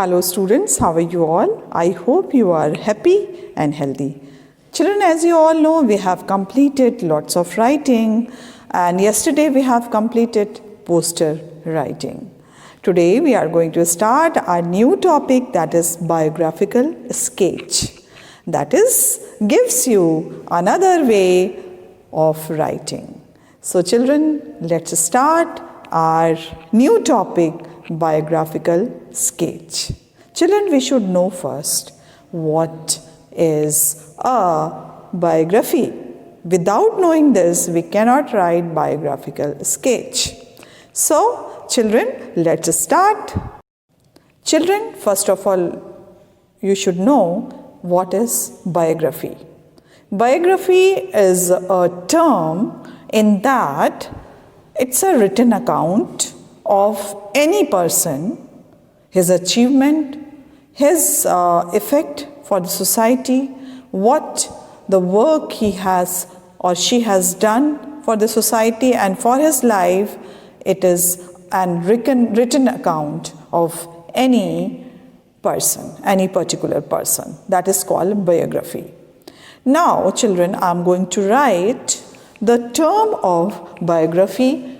Hello students, how are you all? I hope you are happy and healthy. Children, as you all know, we have completed lots of writing, and yesterday we have completed poster writing. Today we are going to start our new topic, that is biographical sketch. That is, gives you another way of writing. So children, let's start our new topic, biographical sketch. Children, we should know first what is a biography. Without knowing this, we cannot write biographical sketch. So children, let's start. Children, first of all, you should know what is biography. Biography is a term in that it's a written account of any person, his achievement, his effect for the society, what the work he has or she has done for the society and for his life. It is an written account of any person, any particular person. That is called biography. Now, children, I am going to write the term of biography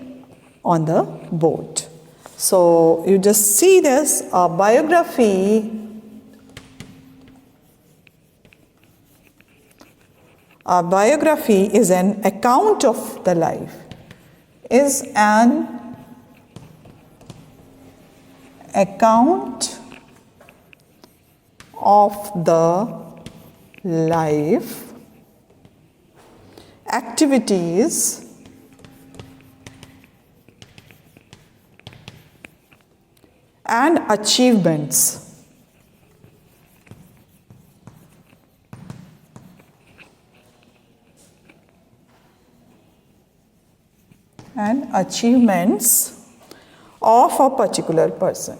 on the board. So you just see this, a biography. A biography is an account of the life, is an account of the life, activities, and achievements of a particular person.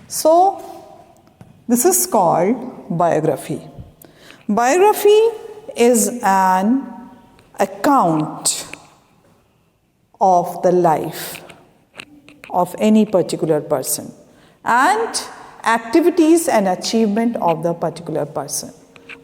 So this is called biography. Biography is an account of the life of any particular person and activities and achievement of the particular person.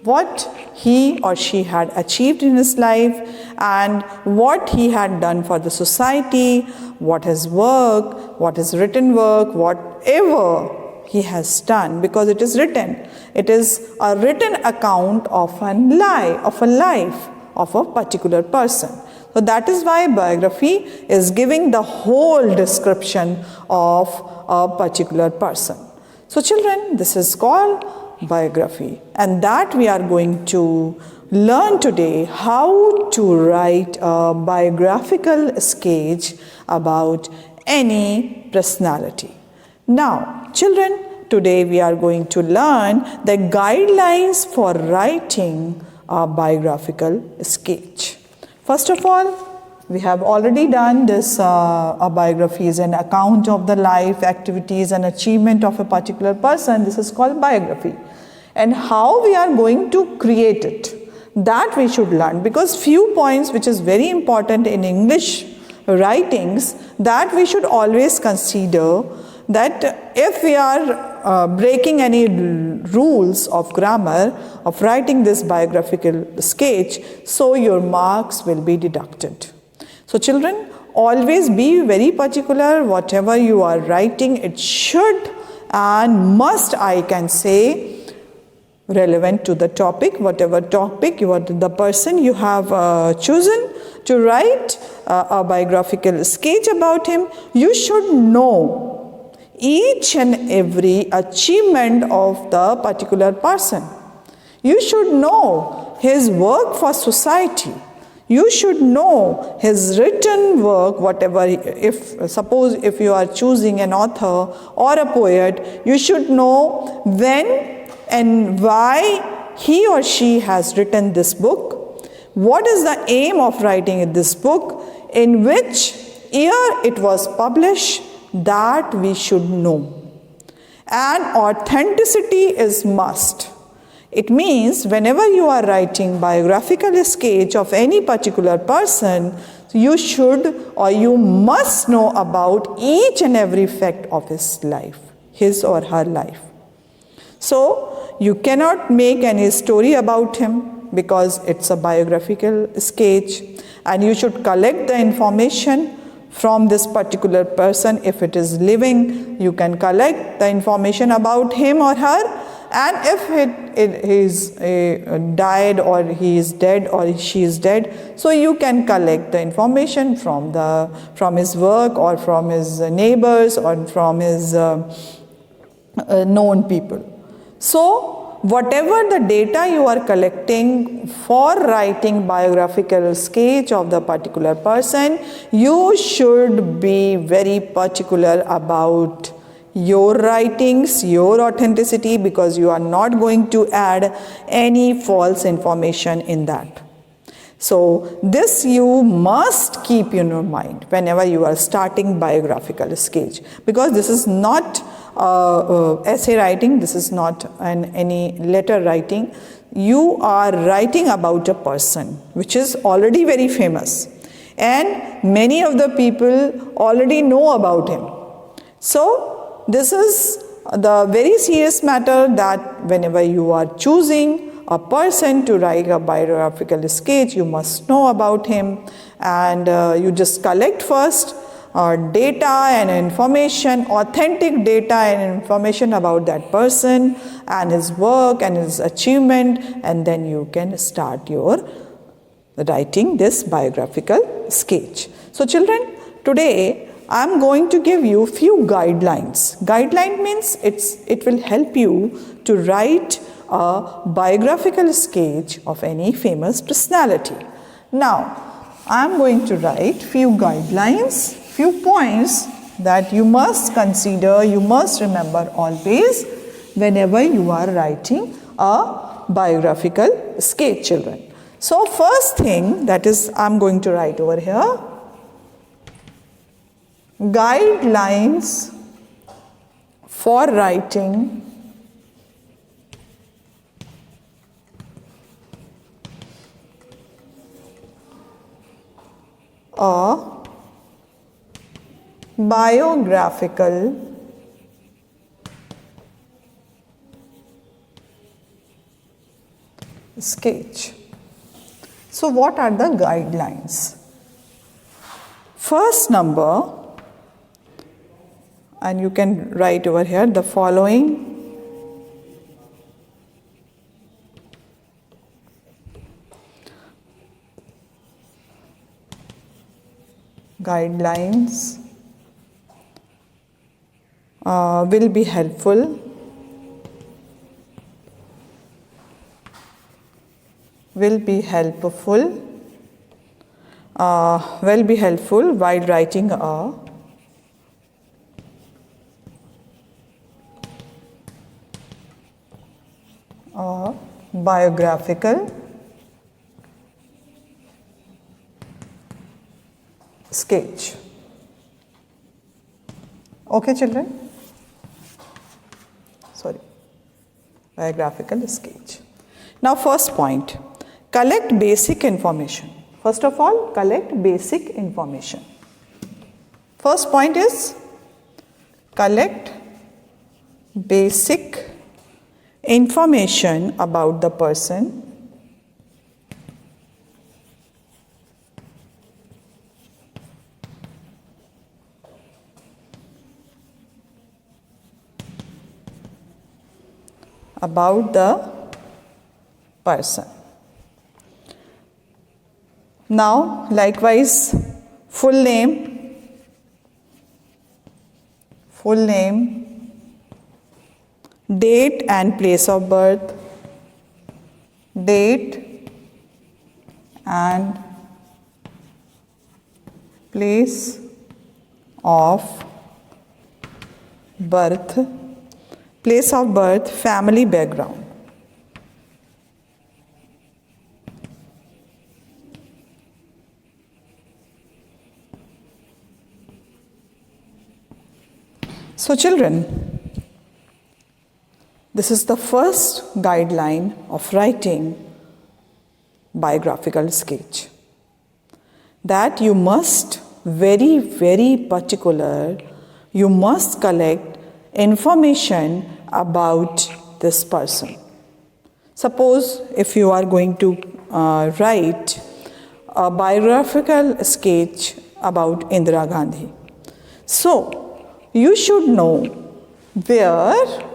What he or she had achieved in his life and what he had done for the society, what his work, what his written work, whatever he has done, because it is written. It is a written account of a life of a particular person. So that is why biography is giving the whole description of a particular person. So children, this is called biography, and that we are going to learn today how to write a biographical sketch about any personality. Now, children, today we are going to learn the guidelines for writing a biographical sketch. First of all, we have already done this, a biography is an account of the life, activities and achievement of a particular person. This is called biography. And how we are going to create it, that we should learn, because few points which is very important in English writings that we should always consider, that if we are breaking any rules of grammar of writing this biographical sketch, so your marks will be deducted. So children, always be very particular. Whatever you are writing, it should and must, I can say, relevant to the topic, whatever topic the person you have chosen to write a biographical sketch about him. You should know each and every achievement of the particular person. You should know his work for society. You should know his written work, whatever, suppose if you are choosing an author or a poet, you should know when and why he or she has written this book. What is the aim of writing this book? In which year it was published? That we should know. And authenticity is must. It means whenever you are writing biographical sketch of any particular person, you should or you must know about each and every fact of his life, his or her life. So you cannot make any story about him because it's a biographical sketch, and you should collect the information from this particular person. If it is living, you can collect the information about him or her, and if it is died or he is dead or she is dead, so you can collect the information from his work or from his neighbors or from his known people. So whatever the data you are collecting for writing biographical sketch of the particular person, you should be very particular about your writings, your authenticity, because you are not going to add any false information in that. So this you must keep in your mind whenever you are starting biographical sketch, because this is not essay writing, this is not any letter writing. You are writing about a person which is already very famous, and many of the people already know about him. So this is the very serious matter, that whenever you are choosing a person to write a biographical sketch, you must know about him, and you just collect first data and information, authentic data and information about that person and his work and his achievement, and then you can start your writing this biographical sketch. So children, today I am going to give you few guidelines. Guideline means it will help you to write a biographical sketch of any famous personality. Now, I am going to write few guidelines, few points that you must consider, you must remember always whenever you are writing a biographical sketch, children. So first thing, that is I am going to write over here, guidelines for writing a biographical sketch. So what are the guidelines? First number, and you can write over here the following guidelines will be helpful while writing a biographical sketch. Okay, children? Sorry, biographical sketch. Now, first point, collect basic information. First of all, collect basic information. First point is collect basic information about the person Now, likewise, full name, date and place of birth, date and place of birth, family background. So children, This is the first guideline of writing biographical sketch, that you must very, very particular, you must collect information about this person. Suppose if you are going to write a biographical sketch about Indira Gandhi. So, you should know where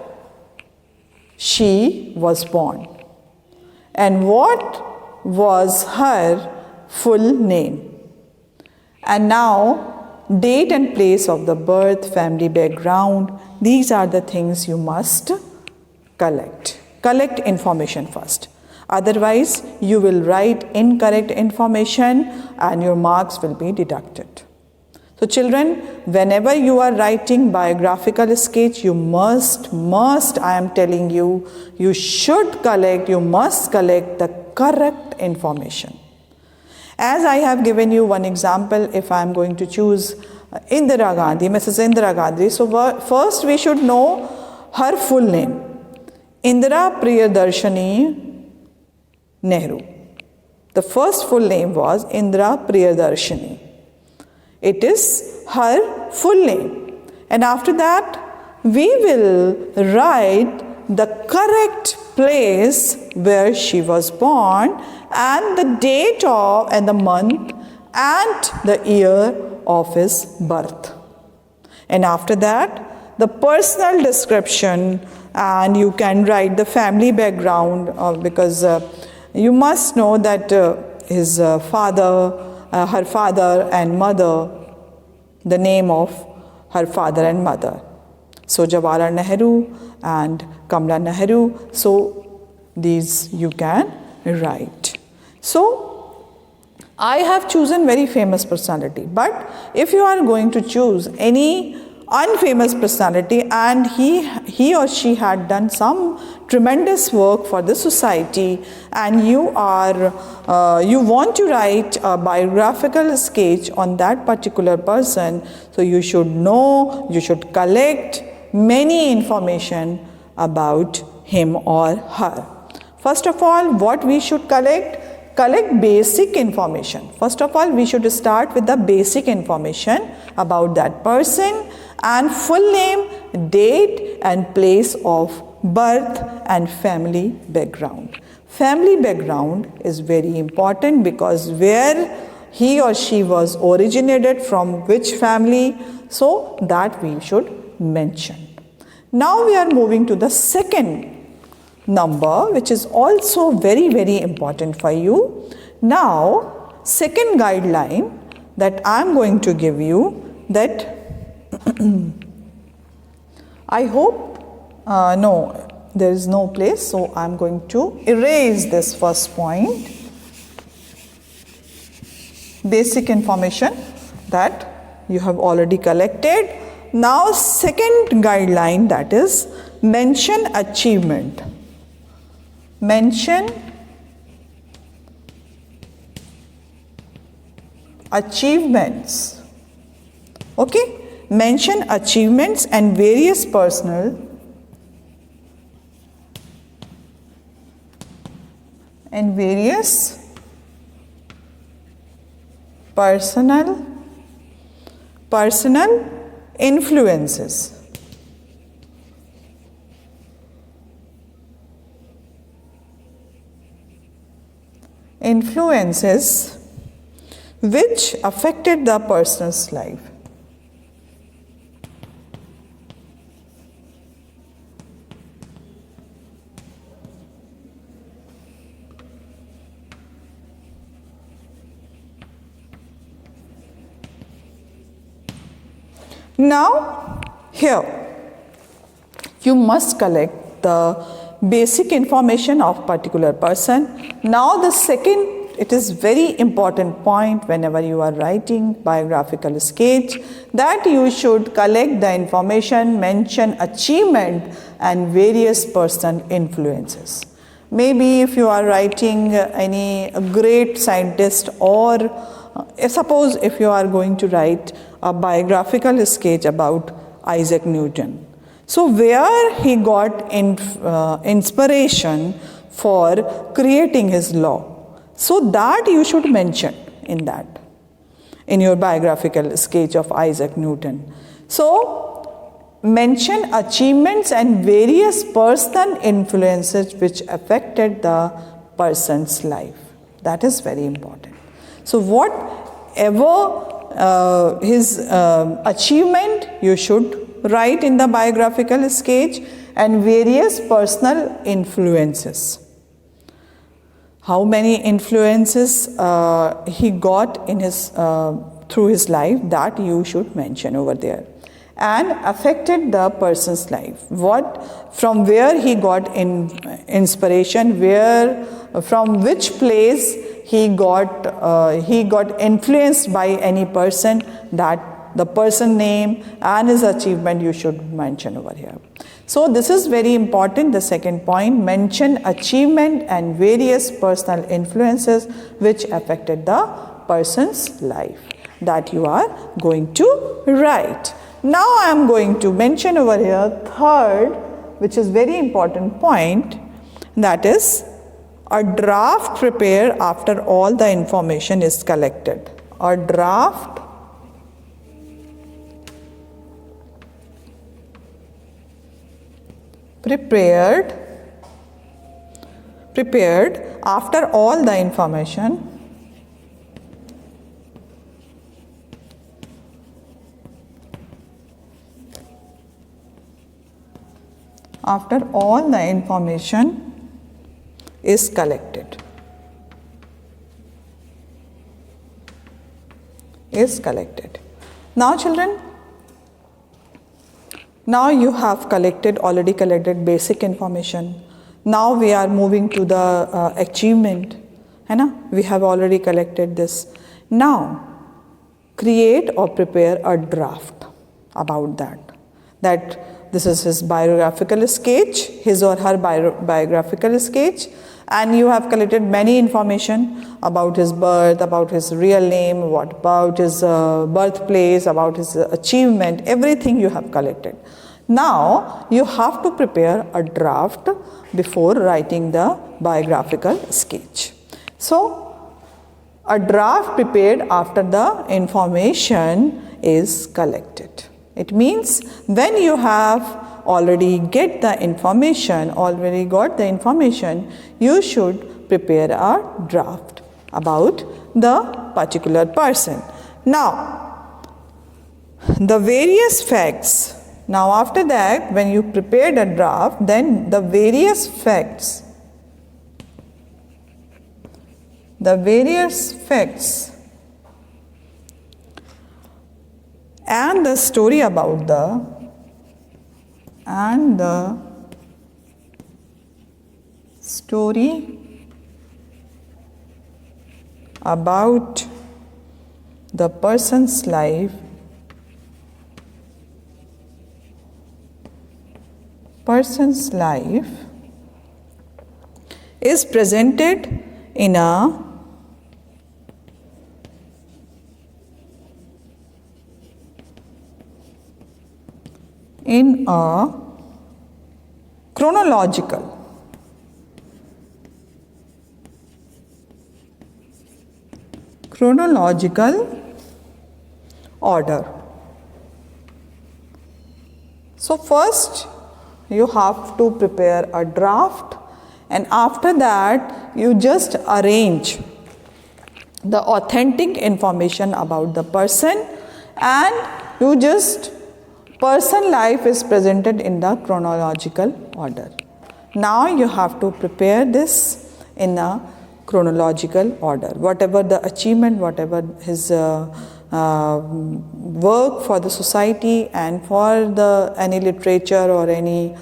she was born and what was her full name. And now, date and place of the birth, family background, these are the things you must collect. Collect information first. Otherwise, you will write incorrect information and your marks will be deducted. So children, whenever you are writing biographical sketch, you must, I am telling you, you must collect the correct information. As I have given you one example, if I am going to choose Indira Gandhi, Mrs. Indira Gandhi, so first we should know her full name. Indira Priyadarshini Nehru. The first full name was Indira Priyadarshini. It is her full name. And after that, we will write the correct place where she was born and the date of and the month and the year of his birth. And after that, the personal description, and you can write the family background because you must know that his father, her father and mother, the name of her father and mother. So Jawaharlal Nehru and Kamala Nehru, so these you can write. So I have chosen very famous personality, but if you are going to choose any unfamous personality and he or she had done some tremendous work for the society and you want to write a biographical sketch on that particular person, so you should know, you should collect many information about him or her. First of all, what we should collect basic information. First of all, we should start with the basic information about that person and full name, date and place of birth and family background. Family background is very important because where he or she was originated, from which family, so that we should mention. Now we are moving to the second number, which is also very, very important for you. Now, second guideline that I am going to give you, that I hope, no, there is no place, so I am going to erase this first point. Basic information that you have already collected. Now, second guideline, that is mention achievement. Mention achievements. Okay? Mention achievements and various personal influences. Influences which affected the person's life. Now, here, you must collect the basic information of particular person. Now, the second, it is very important point whenever you are writing biographical sketch, that you should collect the information, mention achievement and various person influences. Maybe if you are writing any great scientist, or suppose if you are going to write a biographical sketch about Isaac Newton. So where he got inspiration for creating his law. So that you should mention in that, in your biographical sketch of Isaac Newton. So mention achievements and various personal influences which affected the person's life. That is very important. So whatever his achievement, you should write in the biographical sketch, and various personal influences. How many influences he got in his through his life, that you should mention over there. And affected the person's life. From where he got inspiration, from which place he got influenced by any person, that the person name and his achievement you should mention over here. So this is very important. The second point, mention achievement and various personal influences which affected the person's life, that you are going to write. Now I am going to mention over here third, which is very important point, that is a draft prepared after all the information is collected. A draft prepared after all the information is collected. Now children, now you have already collected basic information. Now we are moving to the achievement. We have already collected this. Now create or prepare a draft about that. That this is his biographical sketch, his or her biographical sketch, and you have collected many information about his birth, about his real name, about his birthplace, about his achievement, everything you have collected. Now you have to prepare a draft before writing the biographical sketch. So a draft prepared after the information is collected. It means when you have already got the information, you should prepare a draft about the particular person. Now, the various facts. Now after that, when you prepared a draft, then the various facts and the story about the person's life is presented in a chronological order. So first you have to prepare a draft, and after that you just arrange the authentic information about the person, and you just person life is presented in the chronological order. Now you have to prepare this in a chronological order. Whatever the achievement, whatever his work for the society and for any literature or any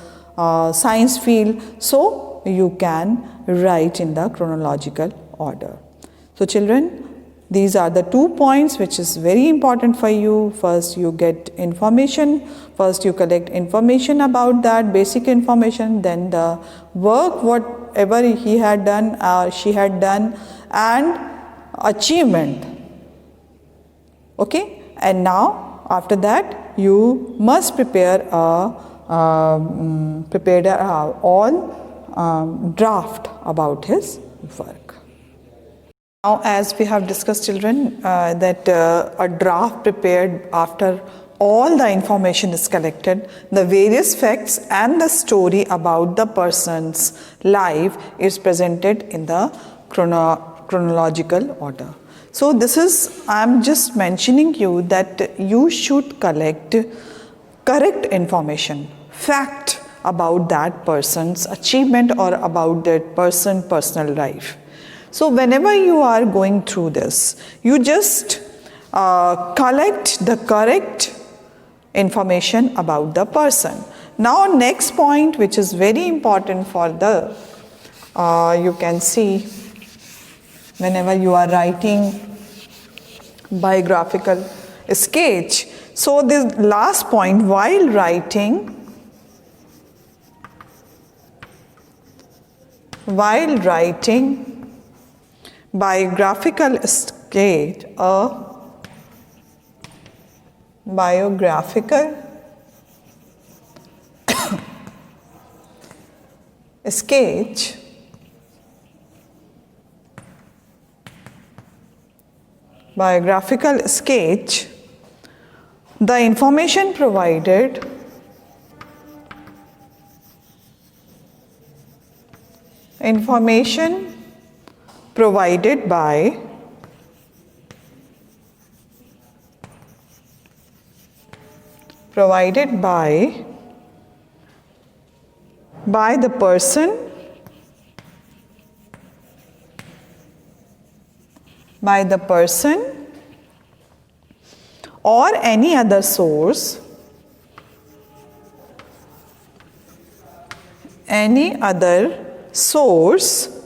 science field, so you can write in the chronological order. So children, these are the 2 points which is very important for you. First you get information, first you collect information about that, basic information, then the work, whatever he had done or she had done, and achievement. Okay, and now after that you must prepare a prepared all draft about his work. Now, as we have discussed, children, that a draft prepared after all the information is collected, the various facts and the story about the person's life is presented in the chronological order. So this is, I am just mentioning you that you should collect correct information, fact about that person's achievement or about that person's personal life. So whenever you are going through this, you just collect the correct information about the person. Now next point, which is very important for the, you can see whenever you are writing biographical sketch. So this last point, while writing biographical sketch, a biographical sketch the information provided by the person or any other source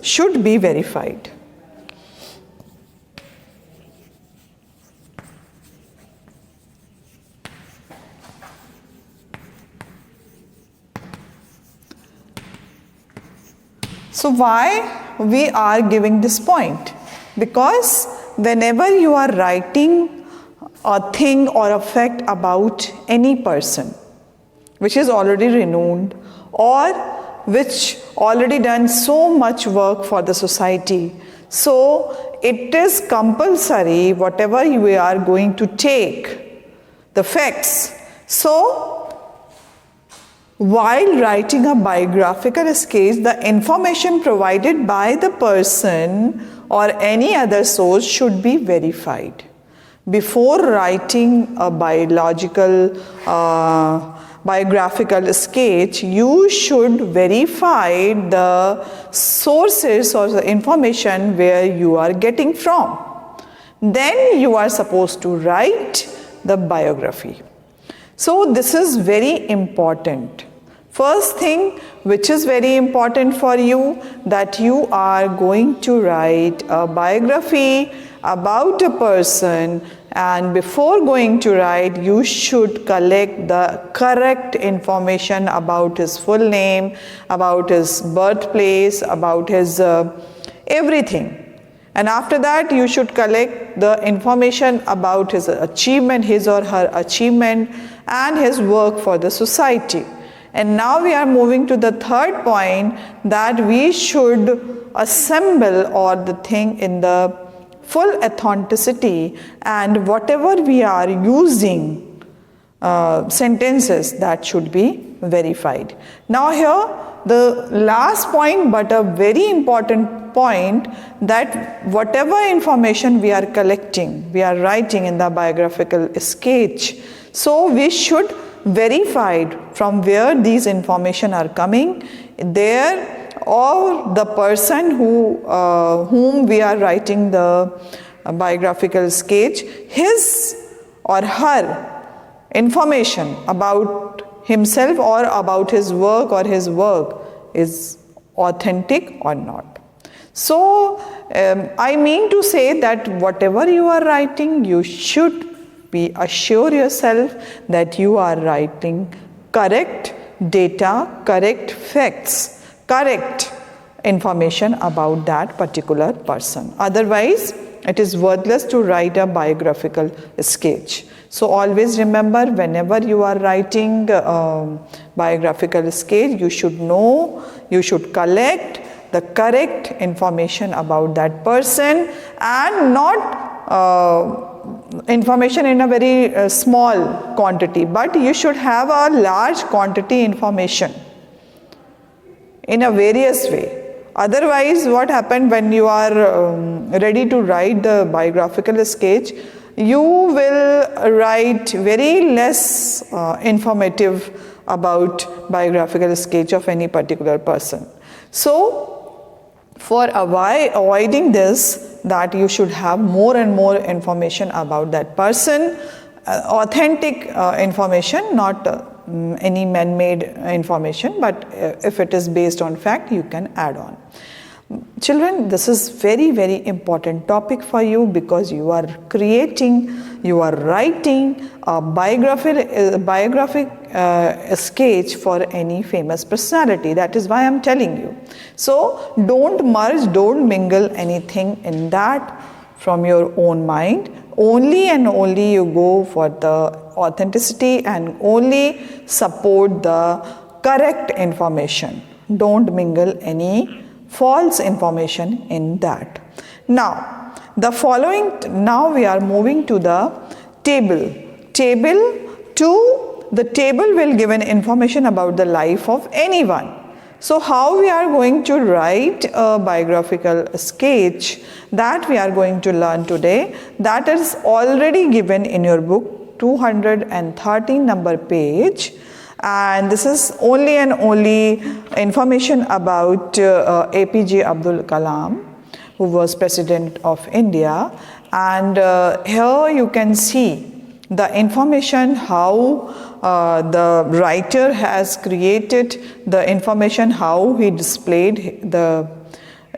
should be verified. So why we are giving this point? Because whenever you are writing a thing or a fact about any person which is already renowned or which already done so much work for the society, so it is compulsory whatever you are going to take the facts. So while writing a biographical sketch, the information provided by the person or any other source should be verified. Before writing a biographical sketch, you should verify the sources or the information where you are getting from. Then you are supposed to write the biography. So this is very important. First thing which is very important for you, that you are going to write a biography about a person, and before going to write, you should collect the correct information about his full name, about his birthplace, about his everything. And after that, you should collect the information about his achievement, his or her achievement, and his work for the society. And now we are moving to the third point, that we should assemble all the thing in the full authenticity, and whatever we are using sentences, that should be verified. Now here the last point, but a very important point, that whatever information we are collecting, we are writing in the biographical sketch, so we should verify from where these information are coming, there or the person whom we are writing the biographical sketch, his or her information about himself or about his work or his work is authentic or not. So I mean to say that whatever you are writing, you should be assure yourself that you are writing correct data, correct facts, correct information about that particular person. Otherwise, it is worthless to write a biographical sketch. So always remember, whenever you are writing biographical sketch, you should know, you should collect the correct information about that person, and not information in a very small quantity, but you should have a large quantity information in a various way. Otherwise, what happened when you are ready to write the biographical sketch, you will write very less informative about biographical sketch of any particular person. So, for avoiding this, that you should have more and more information about that person, authentic information, not any man-made information, but if it is based on fact, you can add on. Children, this is very, very important topic for you, because you are creating, you are writing a biographic sketch for any famous personality. That is why I am telling you. So don't merge, don't mingle anything in that from your own mind. Only and only you go for the authenticity and only support the correct information. Don't mingle any false information in that. Now, the following, now we are moving to the table. The table will give an information about the life of anyone. So how we are going to write a biographical sketch, that we are going to learn today. That is already given in your book, 213 number page. And this is only and only information about APJ Abdul Kalam, who was President of India. And here you can see the information, how the writer has created the information, how he displayed the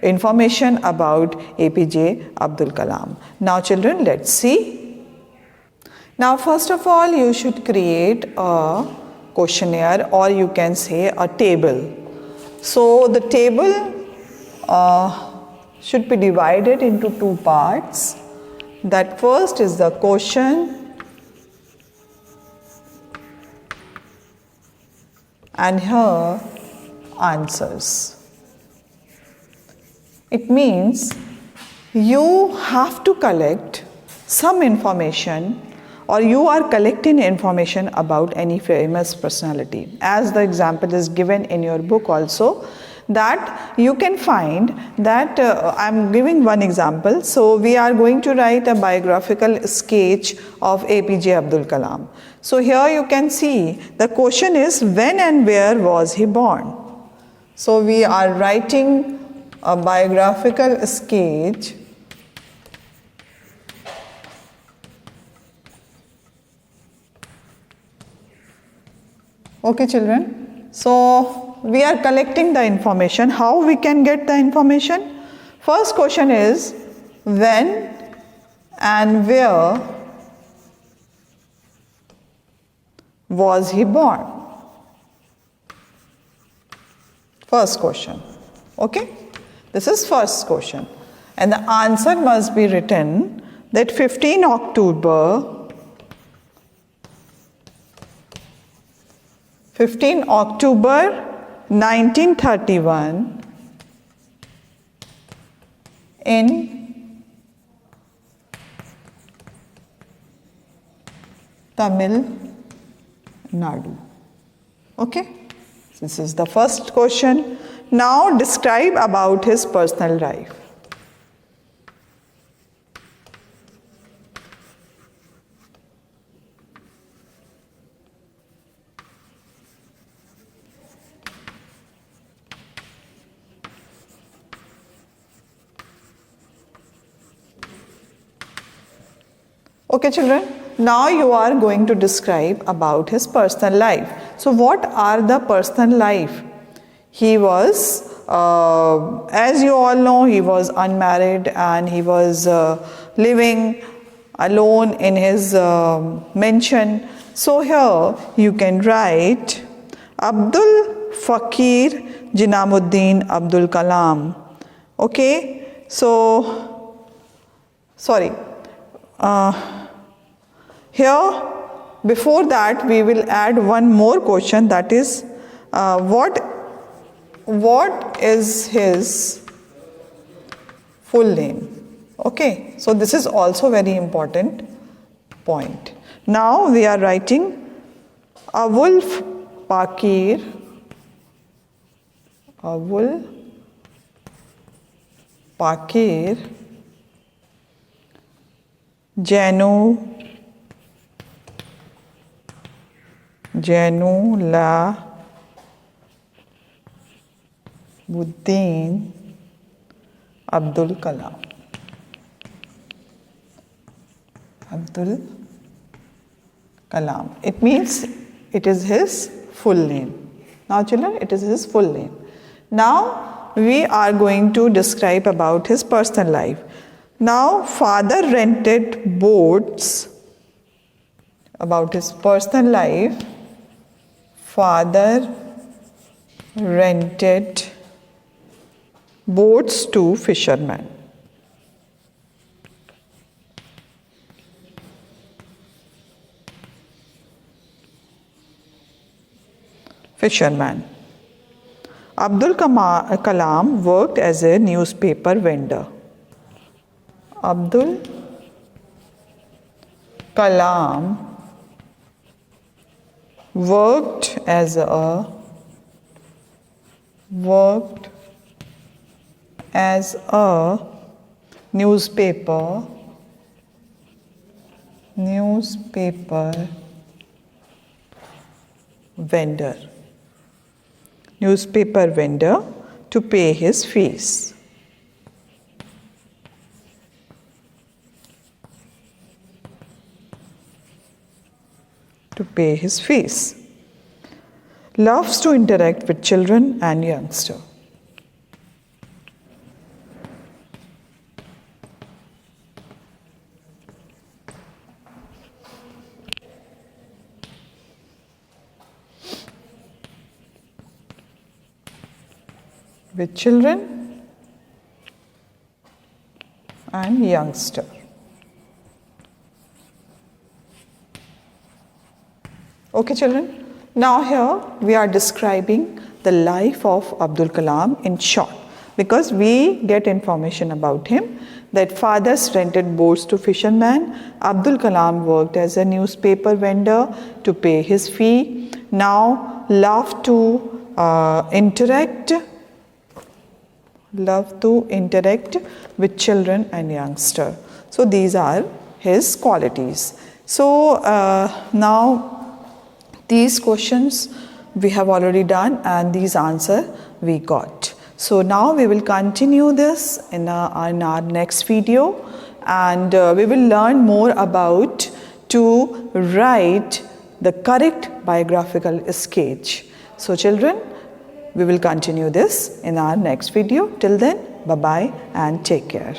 information about APJ Abdul Kalam. Now children, let's see. Now first of all, you should create a questionnaire, or you can say a table. So the table should be divided into two parts. That first is the question, and here answers. It means you have to collect some information, or you are collecting information about any famous personality. As the example is given in your book also, that you can find that I am giving one example. So we are going to write a biographical sketch of APJ Abdul Kalam. So here you can see the question is, when and where was he born? So we are writing a biographical sketch Okay children, so we are collecting the information. How we can get the information? First question is, when and where was he born? First question. Okay, this is first question, and the answer must be written that 15 October 1931 in Tamil Nadu. Okay, this is the first question. Now describe about his personal life. Okay children, now you are going to describe about his personal life. So what are the personal life? He was, as you all know, he was unmarried and he was living alone in his mansion. So here you can write Abdul Fakir Jinamuddin Abdul Kalam. Okay, so sorry. Here, before that, we will add one more question, that is, what is his full name? Okay, so this is also very important point. Now we are writing Abul Pakir Jainulabuddin Abdul Kalam. It means it is his full name. Now children, it is his full name. Now we are going to describe about his personal life. Now father rented boats. About his personal life, father rented boats to fishermen. Abdul Kalam worked as a newspaper vendor. Abdul Kalam worked as a newspaper vendor to pay his fees. Loves to interact with children and youngsters. With children and youngster. Okay children, now here we are describing the life of Abdul Kalam in short, because we get information about him that fathers rented boats to fishermen. Abdul Kalam worked as a newspaper vendor to pay his fee. Now loved to interact with children and youngster. So these are his qualities. So now these questions we have already done and these answer we got. So now we will continue this in our next video, and we will learn more about to write the correct biographical sketch. So children, we will continue this in our next video. Till then, bye-bye and take care.